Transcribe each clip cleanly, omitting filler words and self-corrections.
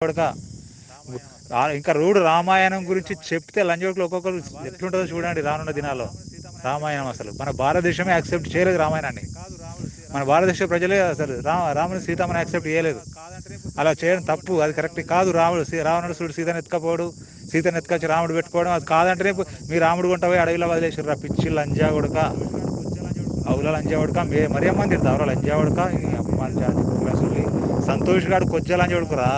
కొడక ఇంకా రూడు రామాయణం గురించి చెప్తే లంజోకులు ఒక్కొక్కరు ఎట్లుంటుందో చూడండి రానున్న దినాల్లో. రామాయణం అసలు మన భారతదేశమే యాక్సెప్ట్ చేయలేదు రామాయణాన్ని. మన భారతదేశ ప్రజలే అసలు రాముని సీతమ్మని యాక్సెప్ట్ చేయలేదు. అలా చేయడం తప్పు, అది కరెక్ట్ కాదు. రావణుడు సీతను ఎత్తుకపోవడు, సీతను ఎత్తుకొచ్చి రాముడు పెట్టుకోవడం అది కాదంటే మీ రాముడు కొంట పోయి అడవిలో వదిలేసారు. పిచ్చి లంజా కొడక, అవుల లంజా కొడక, మరీ అమ్మని తిడతావరా లంజా కొడక. అమ్మ జాతి అసలు సంతోష్ గారు కొజ్జా లంజా కొడుకురా.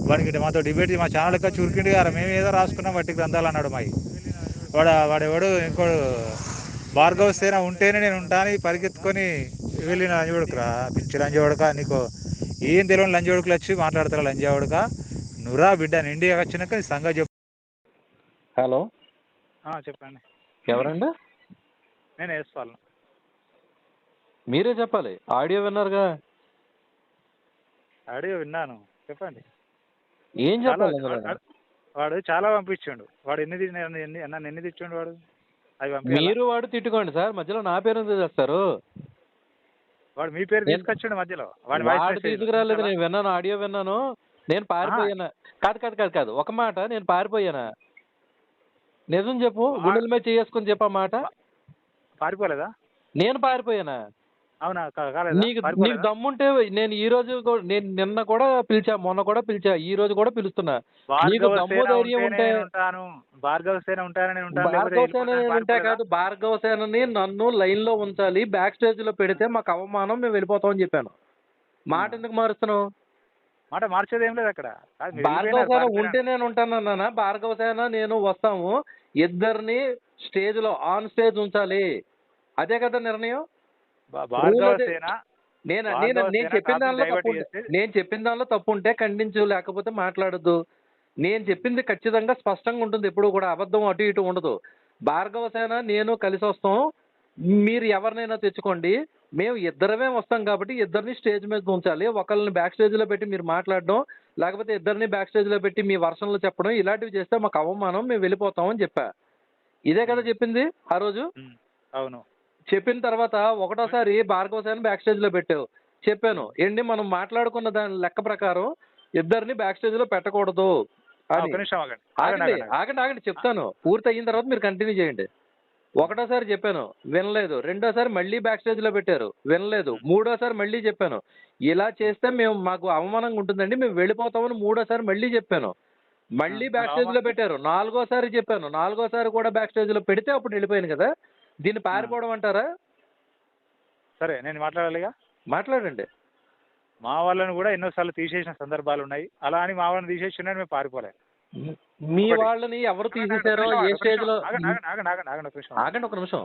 వాడికి మాతో డిబేట్ మా ఛానల్ యొక్క చురికిండి గారు మేము ఏదో రాసుకున్నాం బట్టి గ్రంథాలు అన్నాడు మాయి. వాడెవడు ఇంకోడు భార్గవ సేన ఉంటేనే నేను ఉంటాను పరిగెత్తుకొని వెళ్ళిన లంజోడుకురా. పిచ్చి లంజోడక, నీకు ఏం తెలియని లంజోడుకులు వచ్చి మాట్లాడతారా లంజావుడుక. నువ్వురా బిడ్డ ఇండియాకి వచ్చినాక సంగతి చెప్పు. హలో, చెప్పండి. ఎవరండి? నేను వేసుకోవాలి. మీరే చెప్పాలి, ఆడియో విన్నారుగా. ఆడియో విన్నాను, చెప్పండి. ఏం చెప్పాలి? వాడు చాలా పంపించాడు. వాడు నన్ను ఎన్ని తెచ్చాడు వాడు. అవి మీరు వాడు తిట్టుకోండి సార్, మధ్యలో నా పేరు ఎందుకు చేస్తారు? వాడు మీ పేరు తీసుకొచ్చాడు మధ్యలో. వాడు తీసుకురాలేదు, నేను విన్నాను, ఆడియో విన్నాను. నేను పారిపోయానా? కాదు కాదు కాదు కాదు, ఒక మాట, నేను పారిపోయానా? నిజం చెప్పు, గుండెల మీద చేసుకొని చెప్పా మాట. పారిపోలేదా? నేను పారిపోయానా? అవునా? నీకు దమ్ముంటే నేను ఈ రోజు నేను నిన్న కూడా పిలిచా, మొన్న కూడా పిలిచా, ఈ రోజు కూడా పిలుస్తున్నా. నీకు దమ్ము ధైర్యం ఉంటే భార్గవ సేన ఉంటే కాదు, భార్గవ సేనని నన్ను లైన్ లో ఉంచాలి, బ్యాక్ స్టేజ్ లో పెడితే మాకు అవమానం, మేము వెళ్ళిపోతామని చెప్పాను. మాట ఎందుకు మారుస్తున్నావు? మాట మార్చేది ఏం లేదు అక్కడ. భార్గవ సేన ఉంటే నేను ఉంటానన్నా, భార్గవ సేన నేను వస్తాము, ఇద్దరిని స్టేజ్ లో ఆన్ స్టేజ్ ఉంచాలి, అదే కదా నిర్ణయం. నేను చెప్పిన దానిలో తప్పు ఉంటే ఖండించు, లేకపోతే మాట్లాడద్దు. నేను చెప్పింది ఖచ్చితంగా స్పష్టంగా ఉంటుంది, ఎప్పుడు కూడా అబద్ధం అటు ఇటు ఉండదు. భార్గవ సేన నేను కలిసి వస్తాం, మీరు ఎవరినైనా తెచ్చుకోండి, మేము ఇద్దరమే వస్తాం కాబట్టి ఇద్దరిని స్టేజ్ మీద ఉంచాలి. ఒకళ్ళని బ్యాక్ స్టేజ్ లో పెట్టి మీరు మాట్లాడడం, లేకపోతే ఇద్దరిని బ్యాక్ స్టేజ్ లో పెట్టి మీ వర్షన్లు చెప్పడం, ఇలాంటివి చేస్తే మాకు అవమానం, మేము వెళ్ళిపోతాం అని చెప్పా. ఇదే కదా చెప్పింది ఆ రోజు. అవును. చెప్పిన తర్వాత ఒకటోసారి భార్గవ సేన బ్యాక్ స్టేజ్ లో పెట్టావు. చెప్పాను ఏంటి, మనం మాట్లాడుకున్న దాని లెక్క ప్రకారం ఇద్దరిని బ్యాక్ స్టేజ్ లో పెట్టకూడదు అని. ఆగండి ఆగండి ఆగండి, చెప్తాను. పూర్తి అయిన తర్వాత మీరు కంటిన్యూ చేయండి. ఒకటోసారి చెప్పాను, వినలేదు. రెండోసారి మళ్ళీ బ్యాక్ స్టేజ్ లో పెట్టారు, వినలేదు. మూడోసారి మళ్ళీ చెప్పాను, ఇలా చేస్తే మాకు అవమానంగా ఉంటుందండి, మేము వెళ్ళిపోతామని మూడోసారి మళ్ళీ చెప్పాను. మళ్ళీ బ్యాక్ స్టేజ్ లో పెట్టారు. నాలుగోసారి చెప్పాను, నాలుగోసారి కూడా బ్యాక్ స్టేజ్ లో పెడితే అప్పుడు వెళ్ళిపోయాను కదా. దీన్ని పారిపోవడం అంటారా? సరే, నేను మాట్లాడాలిగా. మాట్లాడండి. మా వాళ్ళని కూడా ఎన్నోసార్లు తీసేసిన సందర్భాలు ఉన్నాయి. అలా అని మా వాళ్ళని తీసేసిన మేము పారిపోలే. మీ వాళ్ళని ఎవరు తీసేశారో, ఏ స్టేజ్ లో? ఆగండి ఒక నిమిషం.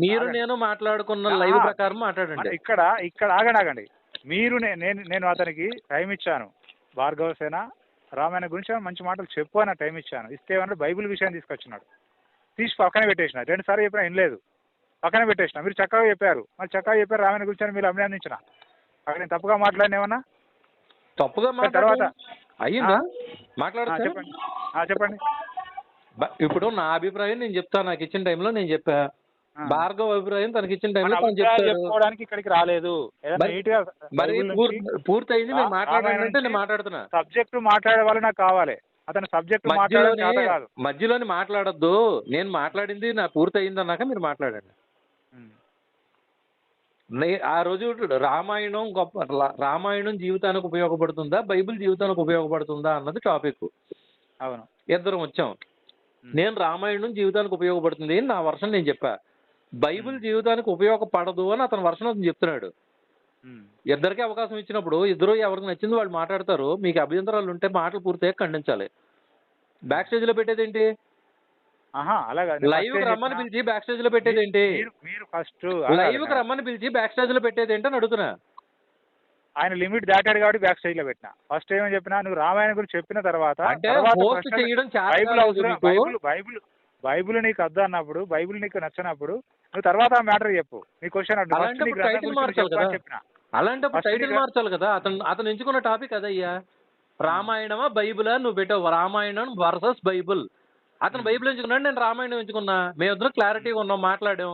మీరు నేను మాట్లాడుకున్న లైవ్ ప్రకారం మాట్లాడండి. ఇక్కడ ఆగండి. మీరు నేను అతనికి టైం ఇచ్చాను. భార్గవ సేన రామాయణ గురించి మంచి మాటలు చెప్పు అని టైం ఇచ్చాను. ఇస్తే ఏమన్నా బైబిల్ విషయాన్ని తీసుకొచ్చినాడు, తీసి పక్కన పెట్టేసిన. 2 సార్లు చెప్పినా ఏం లేదు, పక్కన పెట్టేసిన. మీరు చక్కగా చెప్పారు, మరి చక్కగా చెప్పారు రామాయణ గురించి అని మీరు అభినందించిన. అక్కడ నేను తప్పుగా మాట్లాడిన ఏమన్నా? తప్పుగా తర్వాత అయ్యిందా? మాట్లాడతా చెప్పండి. ఇప్పుడు నా అభిప్రాయం నేను చెప్తాను, నాకు ఇచ్చిన టైంలో నేను చెప్పా. భార్గవ అభిప్రాయం తనకి ఇచ్చిన టైంలో తను చెప్పుకోవడానికి ఇక్కడికి రాలేదు. మరి పూర్తయింది, నేను మాట్లాడాలంటే నేను మాట్లాడుతున్నా. సబ్జెక్టు మాట్లాడే వాళ్ళు నాకు కావాలి. అతను సబ్జెక్టు మధ్యలోని మాట్లాడద్దు. నేను మాట్లాడింది నా పూర్తయింది అన్నాక మీరు మాట్లాడండి. ఆ రోజు రామాయణం రామాయణం జీవితానికి ఉపయోగపడుతుందా, బైబిల్ జీవితానికి ఉపయోగపడుతుందా అన్నది టాపిక్. అవును, ఇద్దరం వచ్చాం. నేను రామాయణం జీవితానికి ఉపయోగపడుతుంది అని నా వర్షన్ నేను చెప్పా. బైబిల్ జీవితానికి ఉపయోగపడదు అని అతని వర్షన్ అతను చెప్తున్నాడు. ఇద్దరికి అవకాశం ఇచ్చినప్పుడు ఇద్దరు ఎవరికి నచ్చింది వాళ్ళు మాట్లాడతారు. మీకు అభ్యంతరాలు ఉంటే మాటలు పూర్తిగా ఖండించాలి. బ్యాక్ స్టేజ్ లో పెట్టేది ఏంటి? లైవ్ కి రమ్మని పిలిచి బ్యాక్ స్టేజ్ లో పెట్టేది ఏంటి? లైవ్ కి రమ్మని పిలిచి బ్యాక్ స్టేజ్ లో పెట్టేది ఏంటి అని అడుగుతున్నా. ఆయన లిమిట్ దాటాడు కాబట్టి బ్యాక్ స్టేజ్ లో పెట్టినా. ఫస్ట్ ఏమని చెప్పినా, నువ్వు రామాయణం గురించి చెప్పిన తర్వాత బైబుల్ నీకు వద్దు అన్నప్పుడు, బైబుల్ నీకు నచ్చినప్పుడు నువ్వు తర్వాత ఆ మ్యాటర్ చెప్పు. నీ క్వశ్చన్ అలాంటప్పుడు టైటిల్ మార్చాలి కదా. అతను ఎంచుకున్న టాపిక్ అదయ్యా. రామాయణమా బైబులా నువ్వు పెట్టావు, రామాయణం వర్సెస్ బైబుల్. అతను బైబిల్ ఎంచుకున్నాడు, నేను రామాయణం ఎంచుకున్నా. మేమిద్దరం క్లారిటీగా ఉన్నాం, మాట్లాడాం.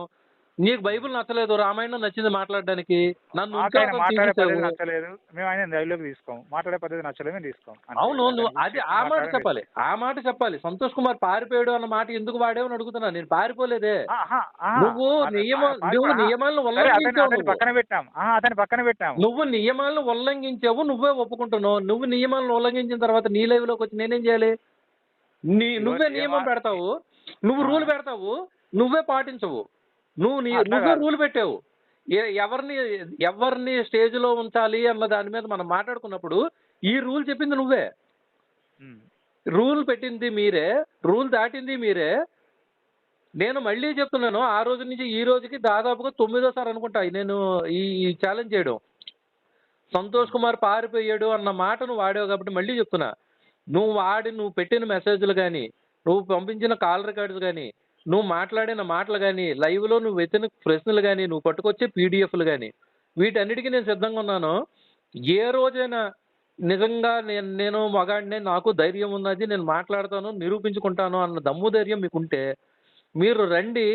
నీకు బైబిల్ నచ్చలేదు, రామాయణం నచ్చింది మాట్లాడడానికి, నన్ను మాకు ఆయన ఇంకెవరితో మాట్లాడే పద్ధతి తీసేసావు. నచ్చలేదు, మేము ఆయన లైవ్లోకి తీసుకోం. మాట్లాడే పద్ధతి నచ్చలేదు, మేము తీసుకోం అంతే. అవును, నువ్వు దాని అది గురించి ఆ ఎక్కువ మాట మాట్లాడడం లేదు. చెప్పాలి, ఆ మాట చెప్పాలి. సంతోష్ కుమార్ పారిపోయాడు అన్న మాట ఎందుకు వాడావు అని అడుగుతున్నా. నేను పారిపోలేదే. ఆహా, ఆహా, నువ్వు నువ్వు ఆహా. నియమాలను సరే, అతన్ని ఉల్లంఘించావు. అతన్ని పక్కన పెట్టాం. అతన్ని పక్కన పెట్టాము. నువ్వు నియమాలను ఉల్లంఘించావు, నువ్వే ఒప్పుకుంటున్నావు. నువ్వు నియమాలను ఉల్లంఘించిన తర్వాత నీ లైవ్ లోకి వచ్చి నేనేం చేయాలి? ఇగో నువ్వే నియమా నియమం పెడతావు, నువ్వు ఆ, రూల్ పెడతావు, నువ్వే పాటించవు. అట్లా నువ్వే కాదు. రూల్ పెట్టావు. ఎవరిని ఎవరిని స్టేజ్ లో ఉంచాలి అన్న దాని మీద మనం మాట్లాడుకున్నప్పుడు ఈ రూల్ చెప్పింది నువ్వే, ఉమ్. రూల్ పెట్టింది మీరే, రూల్ దాటింది మీరే. నేను మళ్ళీ చెప్తున్నాను, ఆ రోజు నుంచి ఈ రోజుకి దాదాపుగా 9వ సారి అనుకుంటా నేను ఈ ఛాలెంజ్ చేయడం. సంతోష్ కుమార్ పారిపోయాడు అన్న మాట నువ్వు వాడావు కాబట్టి మళ్ళీ చెప్తున్నా, నువ్వు పెట్టిన మెసేజ్లు కానీ, నువ్వు పంపించిన కాల్ రికార్డ్స్ కానీ, నువ్వు మాట్లాడిన మాటలు కానీ, లైవ్లో నువ్వు ఎత్తిన ప్రశ్నలు కానీ, నువ్వు పట్టుకొచ్చే పీడిఎఫ్లు కానీ, వీటన్నిటికీ నేను సిద్ధంగా ఉన్నాను. ఏ రోజైనా నిజంగా నేను మగాడినే, నాకు ధైర్యం ఉన్నది, నేను మాట్లాడతాను, నిరూపించుకుంటాను అన్న దమ్ము ధైర్యం మీకుంటే మీరు రండి,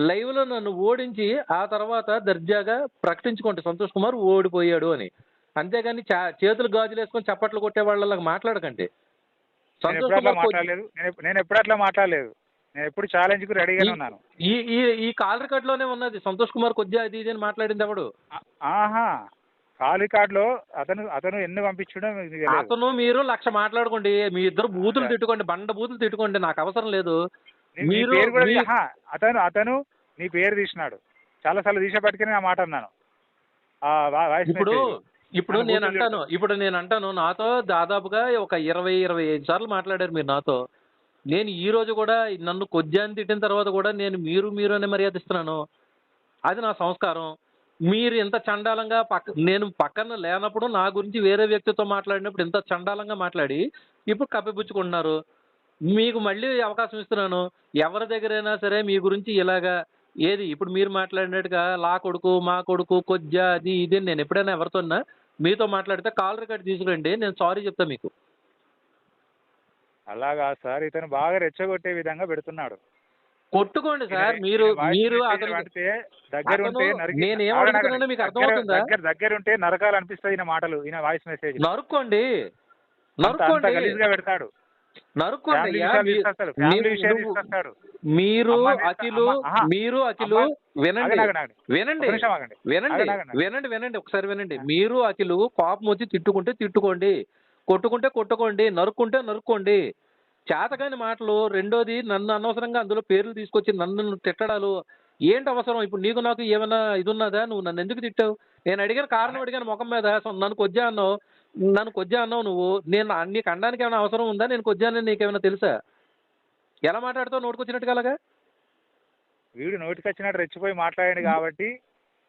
లైవ్లో నన్ను ఓడించి ఆ తర్వాత దర్జాగా ప్రకటించుకోండి సంతోష్ కుమార్ ఓడిపోయాడు అని. అంతేగాని చేతులు గాజులు వేసుకొని చప్పట్లు కొట్టే వాళ్ళలాగా మాట్లాడకండి. నేను సంతోష్ ఎప్పుడు అట్లా కుమార్ మాట్లాడలేదు. నేను ఎప్పుడు అట్లా మాట్లాడలేదు. నేను ఎప్పుడు ఛాలెంజ్ కు రెడీగానే ఉన్నాను. ఈ ఈ ఈ కాల్ రికార్డ్ లోనే ఉన్నది. సంతోష్ కుమార్ కొద్దిగా అది ఇది అని మాట్లాడింది ఎవడు? ఆహా, కాల్ రికార్డ్ లో అతను ఎన్ని పంపించడం మీకు తెలియదు. అతను మీరు 1,00,000 మాట్లాడుకోండి, మీ ఇద్దరు బూతులు తిట్టుకోండి, బండ బూతులు తిట్టుకోండి, నాకు అవసరం లేదు. మీ మీరు పేరు కూడా అతను నీ పేరు తీసినాడు. చాలా సార్లు తీసేపట్టుకుని ఆ మాట అన్నాను. ఇప్పుడు ఇప్పుడు నేను అంటాను నాతో దాదాపుగా ఒక 20-25 సార్లు మాట్లాడారు మీరు నాతో. నేను ఈ రోజు కూడా నన్ను కొద్దిగా తిట్టిన తర్వాత కూడా నేను మీరు అనే మర్యాద ఇస్తున్నాను. అది నా సంస్కారం. మీరు ఇంత చండాలంగా నేను పక్కన లేనప్పుడు నా గురించి వేరే వ్యక్తితో మాట్లాడినప్పుడు ఇంత చండాలంగా మాట్లాడి ఇప్పుడు కప్పిపుచ్చుకుంటున్నారు. మీకు మళ్ళీ అవకాశం ఇస్తున్నాను. ఎవరి దగ్గరైనా సరే మీ గురించి ఇలాగా ఏది ఇప్పుడు మీరు మాట్లాడినట్టుగా లా కొడుకు, మా కొడుకు, కొజ్జా అది ఇది అని నేను ఎప్పుడైనా ఎవరితోన్నా మీతో మాట్లాడితే కాల్ రికార్డ్ తీసుకురండి, నేను సారీ చెప్తా మీకు. అలాగా సార్, ఇతను బాగా రెచ్చగొట్టే విధంగా పెడుతున్నాడు. కొట్టుకోండి సార్. మీరు అతను నేనేం అడుగుతున్నానో మీకు అర్థమవుతుందా? దగ్గరుంటే నరకాలు అనిపిస్తుంది ఈయన మాటలు, ఈయన వాయిస్ మెసేజ్. నరుక్కోండి, గలీజ్గా పెడతాడు. నరుక్కోండి. మీరు అఖిలు వినండి ఒకసారి వినండి. మీరు అఖిలు కోపం వచ్చి తిట్టుకోండి, కొట్టుకోండి, నరుక్కోండి. చేతకాని మాటలు. రెండోది, నన్ను అనవసరంగా అందులో పేర్లు తీసుకొచ్చి నన్ను తిట్టడాలు ఏంటి అవసరం? ఇప్పుడు నీకు నాకు ఏమైనా ఇది ఉన్నదా? నువ్వు నన్ను ఎందుకు తిట్టావు? నేను అడిగిన కారణం అడిగాను ముఖం మీద. నన్ను కొజ్జా అన్నావు నువ్వు. నేను నీకు అనడానికి ఏమైనా అవసరం ఉందా? నేను కొజ్జానని నీకేమైనా తెలుసా? ఎలా మాట్లాడుతావు నోటుకొచ్చినట్టుగా అలాగా? వీడు నోటికి వచ్చినట్టు రెచ్చిపోయి మాట్లాడాడు కాబట్టి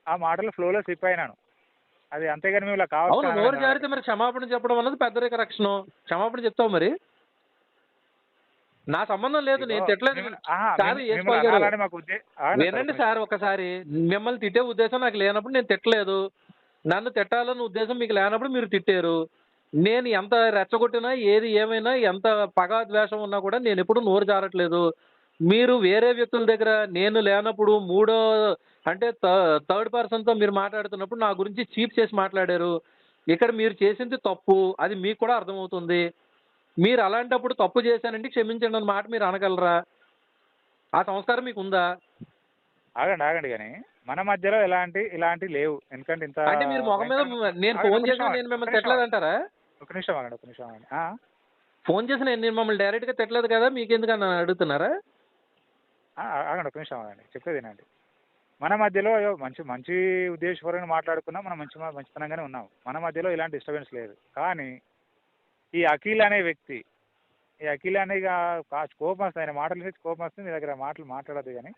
ఆ మాటలు ఫ్లోలో స్లిప్ అయినాను. అది అంతేగాని మేము ఇలా అవును, నోరు జారితే మరి క్షమాపణ చెప్పడం అన్నది పెద్దరిక రక్షణ. క్షమాపణ చెప్తావు మరి? నా సంబంధం లేదు, నేను తిట్టలేదు. వినండి సార్ ఒకసారి, మిమ్మల్ని తిట్టే ఉద్దేశం నాకు లేనప్పుడు నేను తిట్టలేదు. నన్ను తిట్టాలన్న ఉద్దేశం మీకు లేనప్పుడు మీరు తిట్టారు. నేను ఎంత రెచ్చగొట్టినా ఏది ఏమైనా ఎంత పగా ద్వేషం ఉన్నా కూడా నేను ఎప్పుడు నోరు జారట్లేదు. మీరు వేరే వ్యక్తుల దగ్గర నేను లేనప్పుడు థర్డ్ పర్సన్తో మీరు మాట్లాడుతున్నప్పుడు నా గురించి చీప్ చేసి మాట్లాడారు. ఇక్కడ మీరు చేసింది తప్పు, అది మీకు కూడా అర్థమవుతుంది. మీరు అలాంటప్పుడు తప్పు చేశానంటే క్షమించండి అన్న మాట మీరు అనగలరా? ఆ సంస్కారం మీకు ఉందా? ఆగండి కానీ మన మధ్యలో ఇలాంటి లేవు. ఎందుకంటే ఇంత అంటే మీరు మొహం మీద నేను ఫోన్ చేసిన నేను మిమ్మల్ని తిట్టలేదంటారా? ఒక నిమిషం ఆగండి. ఫోన్ చేసి నేను మమ్మల్ని డైరెక్ట్గా తిట్టలేదు కదా, మీకు ఎందుకని అడుగుతున్నారా? ఆగండి, ఒక నిమిషం ఆగండి, చెప్పేదేనండి. మన మధ్యలో మంచి ఉద్దేశపరంగా మాట్లాడుకున్నాం, మనం మంచితనంగానే ఉన్నాం. మన మధ్యలో ఇలాంటి డిస్టర్బెన్స్ లేదు. కానీ ఈ అఖిల్ అనే వ్యక్తి, కోపం వస్తుంది, ఆయన మాటల నుంచి కోపం వస్తుంది. మీ దగ్గర మాటలు మాట్లాడద్దు కానీ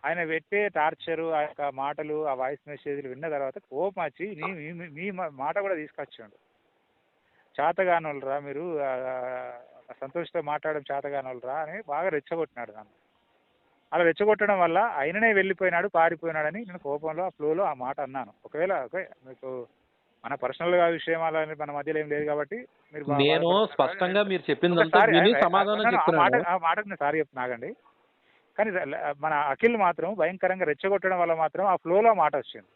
ఆయన పెట్టే టార్చరు, ఆ యొక్క మాటలు, ఆ వాయిస్ మెసేజ్లు విన్న తర్వాత కోపం వచ్చి మీ మాట కూడా తీసుకొచ్చాడు. చేతగానోళ్ళరా మీరు, సంతోషంతో మాట్లాడడం చేతగానోళ్ళరా అని బాగా రెచ్చగొట్టినాడు నన్ను. అలా రెచ్చగొట్టడం వల్ల ఆయననే వెళ్ళిపోయినాడు, పారిపోయినాడని నేను కోపంలో ఆ ఫ్లోలో ఆ మాట అన్నాను. ఒకవేళ మీకు మన పర్సనల్ గా విషయం అలా మన మధ్యలో ఏం లేదు కాబట్టి నేను స్పష్టంగా మీరు చెప్పిందంతా విని సమాధానం చెప్తున్నాను. ఆ మాటకు నేను సారీ చెప్తున్నాగండి. కానీ మన అఖిల్ మాత్రం భయంకరంగా రెచ్చగొట్టడం వల్ల మాత్రం ఆ ఫ్లోలో మాట వచ్చింది,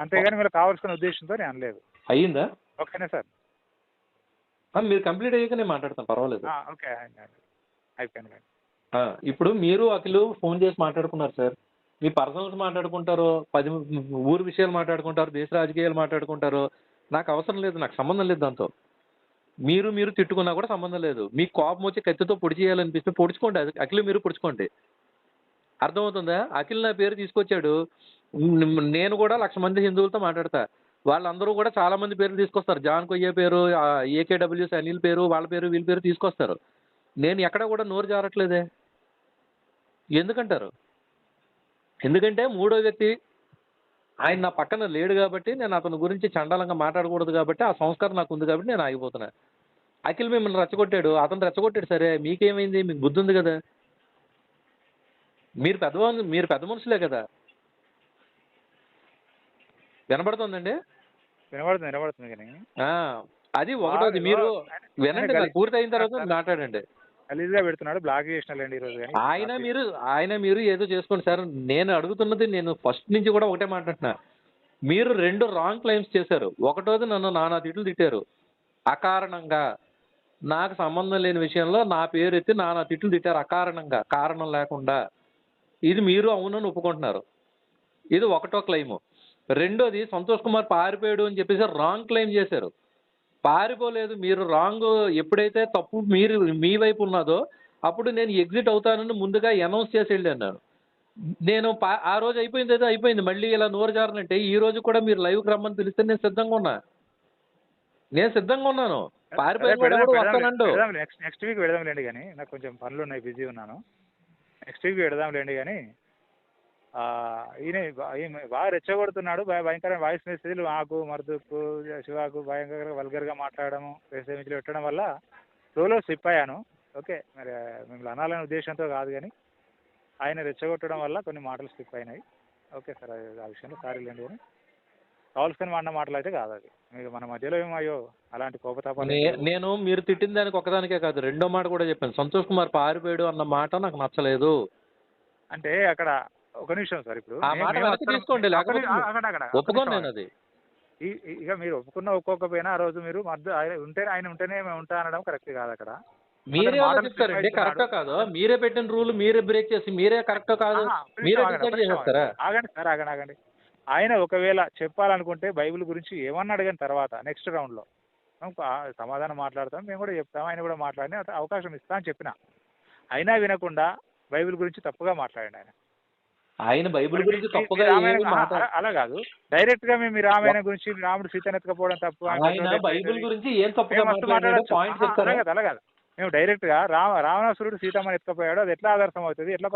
అంతేగాని మీరు కావాల్సిన ఉద్దేశంతో నేను అనలేదు. అయ్యిందా? ఓకేనా సార్? మీరు కంప్లీట్ అయ్యాక నేను మాట్లాడతాను, పర్వాలేదు. ఓకే, అయిపోయింది. ఇప్పుడు మీరు అఖిల్ ఫోన్ చేసి మాట్లాడుకున్నారు సార్. మీ పర్సనల్స్ మాట్లాడుకుంటారు, 10 ఊరు విషయాలు మాట్లాడుకుంటారు, దేశ రాజకీయాలు మాట్లాడుకుంటారు. నాకు అవసరం లేదు, నాకు సంబంధం లేదు దాంతో. మీరు తిట్టుకున్నా కూడా సంబంధం లేదు. మీకు కోపం వచ్చి కత్తితో పొడి చేయాలనిపిస్తే పొడుచుకోండి, అది అఖిల్ మీరు పొడుచుకోండి. అర్థమవుతుందా? అఖిల్ నా పేరు తీసుకొచ్చాడు. నేను కూడా 1,00,000 మంది హిందువులతో మాట్లాడతా. వాళ్ళందరూ కూడా చాలా మంది పేర్లు తీసుకొస్తారు. జాన్ కొయ్య పేరు, ఏకేడబ్ల్యూఎస్ అనిల్ పేరు, వాళ్ళ పేరు వీళ్ళ పేరు తీసుకొస్తారు. నేను ఎక్కడ కూడా నోరు జారట్లేదే. ఎందుకంటారు? ఎందుకంటే మూడో వ్యక్తి ఆయన నా పక్కన లేడు కాబట్టి, నేను అతని గురించి చండాలంగా మాట్లాడకూడదు కాబట్టి, ఆ సంస్కారం నాకు ఉంది కాబట్టి నేను ఆగిపోతున్నా. అఖిల్ మిమ్మల్ని రెచ్చగొట్టాడు, అతను రెచ్చగొట్టాడు, సరే మీకేమైంది? మీకు బుద్ధి ఉంది కదా, మీరు పెద్ద మనుషులే కదా. వినపడుతుందండి? వినబడుతుంది కానీ అది ఒకటోది. మీరు వినండి, నాకు పూర్తి అయిన తర్వాత మాట్లాడండి. గలీజ్గా పెడుతున్నాడు, బ్లాక్ చేసినాలండి ఈరోజు. ఆయన మీరు ఏదో చేసుకోండి సార్. నేను అడుగుతున్నది, నేను ఫస్ట్ నుంచి కూడా ఒకటే మాట్లాడుతున్నా. మీరు 2 రాంగ్ క్లెయిమ్స్ చేశారు. ఒకటోది నన్ను నానా తిట్లు తిట్టారు అకారణంగా, నాకు సంబంధం లేని విషయంలో నా పేరు ఎత్తి నానా తిట్లు తిట్టారు అకారణంగా, కారణం లేకుండా. ఇది మీరు అవునని ఒప్పుకుంటున్నారు. ఇది ఒకటో క్లెయిమ్. రెండోది సంతోష్ కుమార్ పారిపోయాడు అని చెప్పేసి రాంగ్ క్లెయిమ్ చేశారు. పారిపోలేదు, మీరు రాంగ్. ఎప్పుడైతే తప్పు మీ వైపు ఉన్నదో అప్పుడు నేను ఎగ్జిట్ అవుతానని ముందుగా అనౌన్స్ చేసి వెళ్ళాను. నేను ఆ రోజు అయిపోయింది, ఏదో అయిపోయింది. మళ్ళీ ఇలా నోరు జారనంటే ఈ రోజు కూడా మీరు లైవ్కి రమ్మని పిలిస్తే నేను సిద్ధంగా ఉన్నాను. వస్తానండు. నెక్స్ట్ వీక్ పెడదాంలేండి కానీ, నాకు కొంచెం పనులు ఉన్నాయి, బిజీ ఉన్నాను. నెక్స్ట్ వీక్ పెడదాంలేండి కానీ, ఈయన బాగా రెచ్చగొడుతున్నాడు. భయంకరమైన వాయిస్ మెసేజ్లు నాకు, మర్దుకు, శివాకు భయంకరంగా వల్గర్గా మాట్లాడము, మెసేజ్లు పెట్టడం వల్ల ఫ్లోలో స్లిప్ అయ్యాను. ఓకే, మరి మిమ్మల్ని అనాలనే ఉద్దేశంతో కాదు కానీ ఆయన రెచ్చగొట్టడం వల్ల కొన్ని మాటలు స్లిప్ అయినాయి. ఓకే సార్, ఆ విషయంలో సారీ లేండి కానీ కావాల్సిన అన్న మాటలు అయితే కాదు. అది మీరు మన మధ్యలో ఏమయ్యో అలాంటి కోపతాపాలు. నేను మీరు తిట్టిన దానికి ఒకదానికే కాదు, రెండో మాట కూడా చెప్పాను. సంతోష్ కుమార్ పారిపోయాడు అన్న మాట నాకు నచ్చలేదు. అంటే అక్కడ ఒక నిమిషం సార్, ఇప్పుడు తీసుకోండి, ఒప్పుకోండి నేను అది. ఇక మీరు ఒప్పుకోకపోయినా ఆ రోజు మీరు ఆయన ఉంటేనే ఉంటా అనడం కరెక్ట్ కాదు. అక్కడ మీరే చెప్తారండి కరెక్టో కాదు. మీరే పెట్టిన రూల్ మీరే బ్రేక్ చేసి మీరే కరెక్టో కాదు మీరే డిసైడ్ చేసేస్తారా? ఆగండి సార్, ఆగండి. ఆయన ఒకవేళ చెప్పాలనుకుంటే బైబిల్ గురించి ఏమన్నా అడిగిన తర్వాత నెక్స్ట్ రౌండ్లో సమాధానం మాట్లాడతాం, మేము కూడా చెప్తాం, ఆయన కూడా మాట్లాడిన అవకాశం ఇస్తా అని చెప్పిన. అయినా వినకుండా బైబిల్ గురించి తప్పుగా మాట్లాడండి. ఆయన బైబిల్ గురించి తప్పుగా అలా కాదు, డైరెక్ట్ గా మేము రామాయణ గురించి రాముడు సీతను ఎత్తుకపోవడం తప్పు, బైబిల్ గురించి ఏం తప్పుగా మాట్లాడాడు? అలా కాదు, మేము డైరెక్ట్ గా రావణాసురుడు సీతమ్మని ఎత్తుకపోయాడు, అది ఎట్లా ఆదర్శం అవుతుంది, ఎట్లా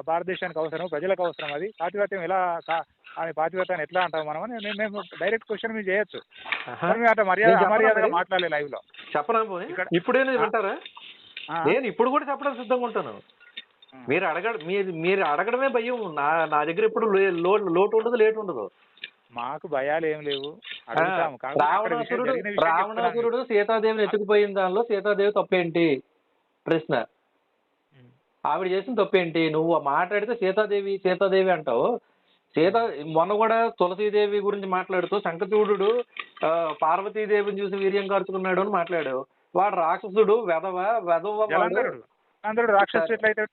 భారతదేశానికి అవసరం, ప్రజలకు అవసరం, అది పాతివ్రత్యం ఎలా, ఆమె పాతివ్రతాన్ని ఎట్లా అంటాం మనం అని మేము డైరెక్ట్ క్వశ్చన్ మీరు చేయొచ్చు. అట్లా అమర్యాదగా మాట్లాడలేదు లైవ్ లో. చెప్పరా ఇప్పుడే వింటారా? నేను ఇప్పుడు కూడా చెప్పడానికి సిద్ధంగా ఉంటాను. మీరు అడగడమే భయం. నా దగ్గర ఇప్పుడు లోటు ఉండదు, లేట్ ఉండదు. మాకు భయాలు ఏం లేవు. రావణాసురుడు సీతాదేవిని ఎత్తుకుపోయిన దానిలో సీతాదేవి తప్పేంటి ప్రశ్న? ఆవిడ చేసిన తప్పేంటి? నువ్వు మాట్లాడితే సీతాదేవి అంటావు. మొన్న కూడా తులసీదేవి గురించి మాట్లాడుతూ శంఖచూడు పార్వతీదేవిని చూసి వీర్యం కార్చుకున్నాడు అని మాట్లాడావు. వాడు రాక్షసుడు, రాక్షసుడు ఎట్లయితాడు?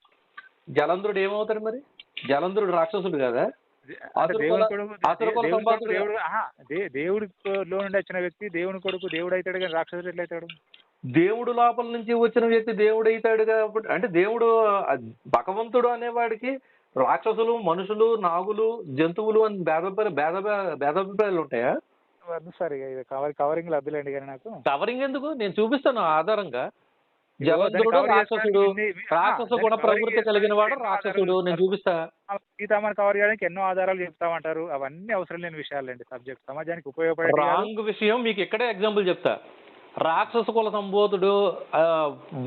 జలంధ్రుడు ఏమవుతాడు మరి? జలంధ్రుడు రాక్షసుడు కదా? దేవుడిలో నుండి వచ్చిన వ్యక్తి దేవుని కొడుకు దేవుడు అవుతాడు కానీ రాక్షసుడు ఎట్లయితాడు? దేవుడు లోపల నుంచి వచ్చిన వ్యక్తి దేవుడు అవుతాడు కాబట్టి. అంటే దేవుడు భగవంతుడు అనేవాడికి రాక్షసులు, మనుషులు, నాగులు, జంతువులు అని భేదాభిప్రాయాలు ఉంటాయా? సరే, కవరింగ్ అద్దులేండి కానీ నాకు కవరింగ్ ఎందుకు? నేను చూపిస్తాను ఆధారంగా. జలంధ్రుడు రాక్షసుడు, రాక్షస గుణ ప్రవృత్తి కలిగిన వాడు రాక్షసుడు, నేను చూపిస్తా. సీతామని కవర్ చేయడానికి ఎన్నో ఆధారాలు చెప్తామంటారు, అవన్నీ అవసరం లేని విషయాలండి. సబ్జెక్ట్ సమాజానికి ఉపయోగపడే రాంగ్ విషయం మీకు ఇక్కడే ఎగ్జాంపుల్ చెప్తా. రాక్షస కుల సంబోధుడు,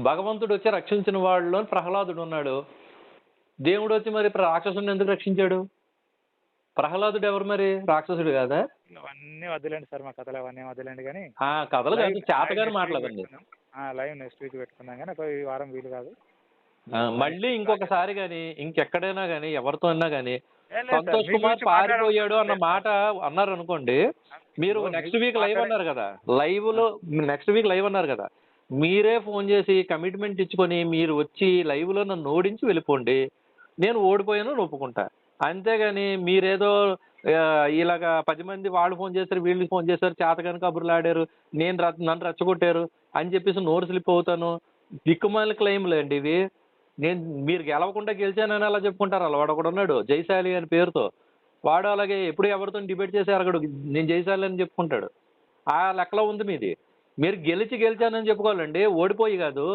భగవంతుడు వచ్చి రక్షించిన వాళ్ళలో ప్రహ్లాదుడు ఉన్నాడు. దేవుడు వచ్చి మరి రాక్షసుడిని ఎందుకు రక్షించాడు? ప్రహ్లాదుడు ఎవరు మరి? రాక్షసుడు కాదా? అవన్నీ వదిలేండి సార్, మా కథలు అవన్నీ వదిలేండి కానీ. కథలు కాదు, చేతగాని మాట్లాడండి. లైవ్ నెక్స్ట్ వీక్ పెట్టుకుందాం కానీ ఈ వారం వీలు కాదు. మళ్ళీ ఇంకొకసారి కానీ ఇంకెక్కడైనా కానీ ఎవరితో అన్నా కానీ ఏం లేదు సార్, సంతోష్ మీ కుమార్ గురించి పారిపోయాడు అన్న మాట్లాడడం మాట అన్నారు అనుకోండి, మీరు ఇదిగో మీ నెక్స్ట్ గురించి వీక్ లైవ్ మాట్లాడే అన్నారు కదా, నెక్స్ట్ వీక్ లైవ్ అన్నారు కదా, మీరే ఫోన్ చేసి కమిట్మెంట్ ఇచ్చుకొని మీరు వచ్చి లైవ్లో నన్ను ఓడించి వెళ్ళిపోండి, నేను ఓడిపోయాను అని ఒప్పుకుంటా. అంతేగాని మీరేదో ఇలాగా 10 మంది వాళ్ళు ఫోన్ చేశారు, వీళ్ళు ఫోన్ చేశారు, చేతకాని కబుర్లు ఆడారు, నన్ను రెచ్చగొట్టారు అని చెప్పేసి నోరు స్లిప్ అవుతాను, దిక్కుమాలిన క్లెయిమ్లు అండి ఇవి. మీరు గెలవకుండా గెలిచానని అలా చెప్పుకుంటారు. అలా వాడు ఒకడు ఉన్నాడు జైశాలి అని పేరుతో, వాడు అలాగే ఎప్పుడు ఎవరితో డిబేట్ చేసి అరగడు, నేను జైశాలి అని చెప్పుకుంటాడు. ఆ లెక్కలో ఉంది మీది. మీరు గెలిచానని చెప్పుకోవాలండి, ఓడిపోయి కాదు.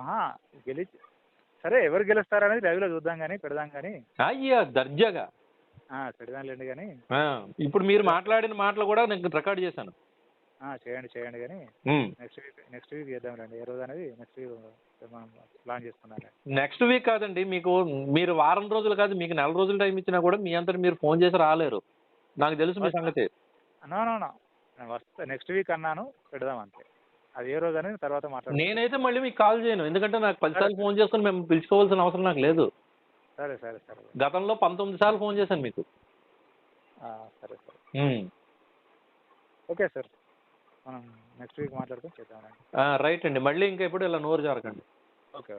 ఆహా, గెలిచి సరే ఎవరు గెలుస్తారనేది లైవ్లో చూద్దాం కానీ పెడదాం కానీ అయ్యా దర్జాగా పెడదాంలేండి కానీ ఇప్పుడు మీరు మాట్లాడిన మాటలు కూడా నేను రికార్డ్ చేశాను. చేయండి కానీ నెక్స్ట్ వీక్ చేద్దాంలేండి. ఏ రోజు అనేది నెక్స్ట్ వీక్ మనం ప్లాన్ చేసుకుందాం. నెక్స్ట్ వీక్ కాదండి, మీరు వారం రోజులు కాదు, మీకు నెల రోజులు టైం ఇచ్చినా కూడా మీ అంతటి మీరు ఫోన్ చేసి రాలేరు. నాకు తెలుసు మీ సంగతి. నో నేను వస్తా, నెక్స్ట్ వీక్ అన్నాను, పెడదాం అంతే. అది ఏ రోజు అనేది తర్వాత మాట్లాడదాం. నేనైతే మళ్ళీ మీకు కాల్ చేయను, ఎందుకంటే నాకు 10 సార్లు ఫోన్ చేసుకుని మేము పిలుచుకోవాల్సిన అవసరం నాకు లేదు. సరే గతంలో 19 సార్లు ఫోన్ చేశాను మీకు. సరే ఓకే సార్, మనం నెక్స్ట్ వీక్ మాట్లాడుకొని చేద్దాం. రైట్ అండి, మళ్ళీ ఇంకా ఎప్పుడు ఇలా నోరు జారకండి. ఓకే